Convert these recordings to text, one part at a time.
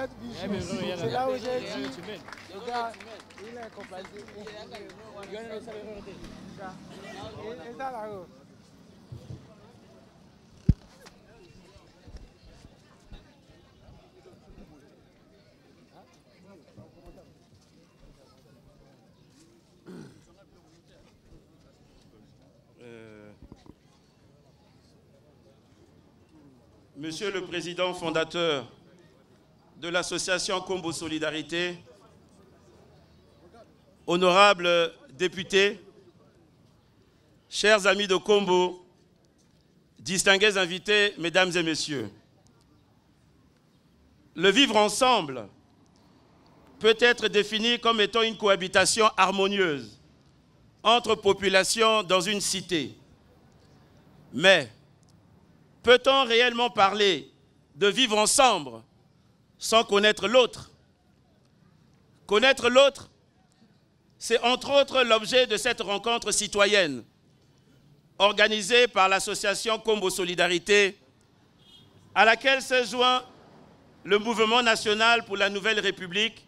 C'est là où j'ai dit, le gars, il est compagnie. Et ça là-haut. Monsieur le Président fondateur de l'association Kombo Solidarité, honorables députés, chers amis de Kombo, distingués invités, mesdames et messieurs, le vivre ensemble peut être défini comme étant une cohabitation harmonieuse entre populations dans une cité. Mais peut-on réellement parler de vivre ensemble sans connaître l'autre? Connaître l'autre, c'est entre autres l'objet de cette rencontre citoyenne organisée par l'association Kombo Solidarité, à laquelle s'est joint le Mouvement national pour la Nouvelle République,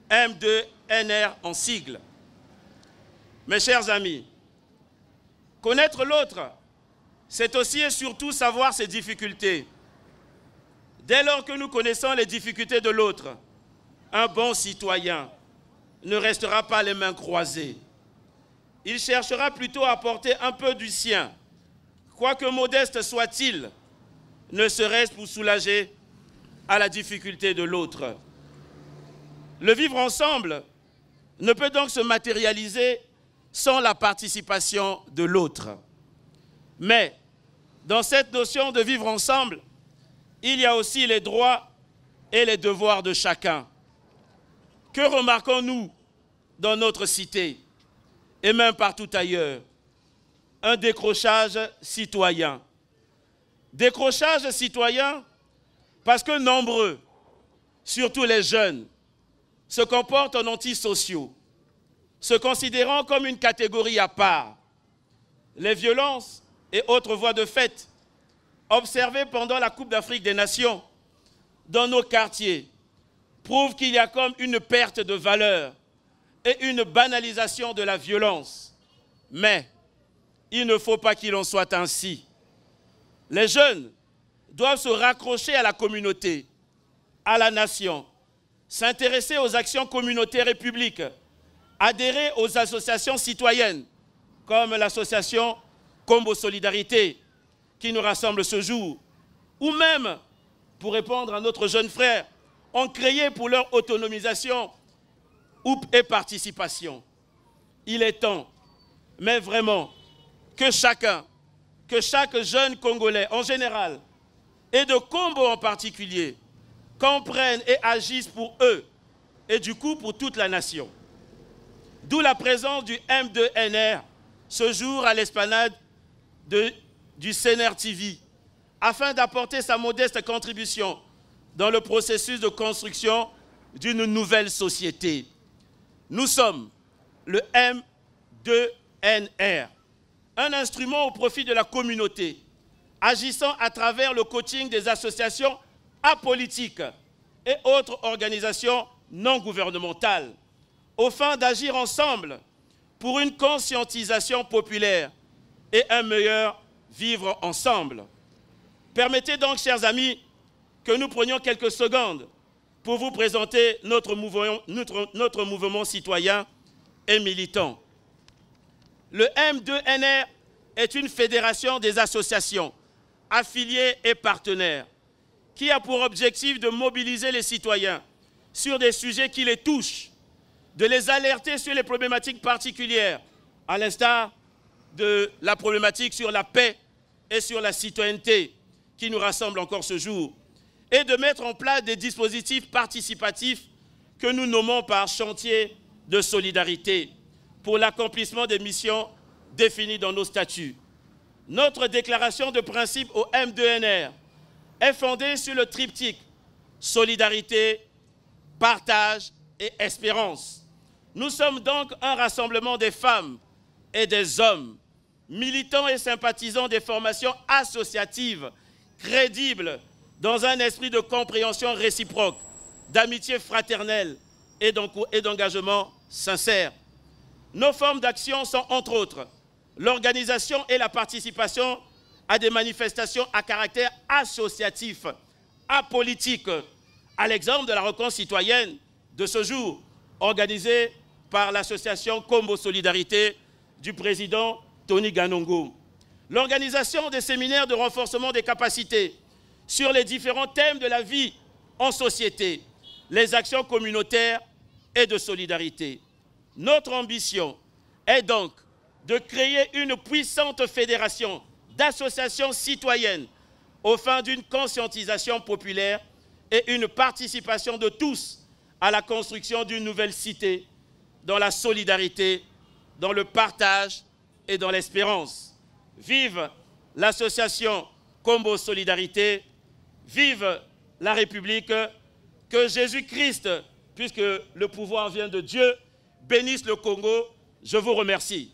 M2NR en sigle. Mes chers amis, connaître l'autre, c'est aussi et surtout savoir ses difficultés. Dès lors que nous connaissons les difficultés de l'autre, un bon citoyen ne restera pas les mains croisées. Il cherchera plutôt à apporter un peu du sien, quoique modeste soit-il, ne serait-ce pour soulager à la difficulté de l'autre. Le vivre ensemble ne peut donc se matérialiser sans la participation de l'autre. Mais dans cette notion de vivre ensemble, il y a aussi les droits et les devoirs de chacun. Que remarquons-nous dans notre cité et même partout ailleurs? Un décrochage citoyen. Décrochage citoyen parce que nombreux, surtout les jeunes, se comportent en antisociaux, se considérant comme une catégorie à part. Les violences et autres voies de fait observées pendant la Coupe d'Afrique des Nations dans nos quartiers prouvent qu'il y a comme une perte de valeur et une banalisation de la violence. Mais il ne faut pas qu'il en soit ainsi. Les jeunes doivent se raccrocher à la communauté, à la nation, s'intéresser aux actions communautaires et publiques, adhérer aux associations citoyennes comme l'association Kombo Solidarité qui nous rassemble ce jour, ou même, pour répondre à notre jeune frère, ont créé pour leur autonomisation et participation. Il est temps, mais vraiment, que chaque jeune Congolais en général, et de Kombo en particulier, comprennent et agissent pour eux, et du coup pour toute la nation. D'où la présence du M2NR ce jour à l'esplanade du CNR TV, afin d'apporter sa modeste contribution dans le processus de construction d'une nouvelle société. Nous sommes le M2NR, un instrument au profit de la communauté, agissant à travers le coaching des associations apolitiques et autres organisations non gouvernementales, au fin d'agir ensemble pour une conscientisation populaire et un meilleur vivre ensemble. Permettez donc, chers amis, que nous prenions quelques secondes pour vous présenter notre mouvement citoyen et militant. Le M2NR est une fédération des associations, affiliées et partenaires, qui a pour objectif de mobiliser les citoyens sur des sujets qui les touchent, de les alerter sur les problématiques particulières, à l'instar de la problématique sur la paix et sur la citoyenneté qui nous rassemble encore ce jour, et de mettre en place des dispositifs participatifs que nous nommons par chantier de solidarité pour l'accomplissement des missions définies dans nos statuts. Notre déclaration de principe au M2NR est fondée sur le triptyque solidarité, partage et espérance. Nous sommes donc un rassemblement des femmes et des hommes, militants et sympathisants des formations associatives crédibles dans un esprit de compréhension réciproque d'amitié fraternelle et d'engagement sincère. Nos formes d'action sont entre autres l'organisation et la participation à des manifestations à caractère associatif, apolitique, à l'exemple de la rencontre citoyenne de ce jour, organisée par l'association Kombo Solidarité du président Tony Ganongo. L'organisation des séminaires de renforcement des capacités sur les différents thèmes de la vie en société, les actions communautaires et de solidarité. Notre ambition est donc de créer une puissante fédération d'associations citoyennes aux fins d'une conscientisation populaire et une participation de tous à la construction d'une nouvelle cité dans la solidarité, dans le partage et dans l'espérance. Vive l'association Kombo Solidarité, vive la République, que Jésus-Christ, puisque le pouvoir vient de Dieu, bénisse le Congo. Je vous remercie.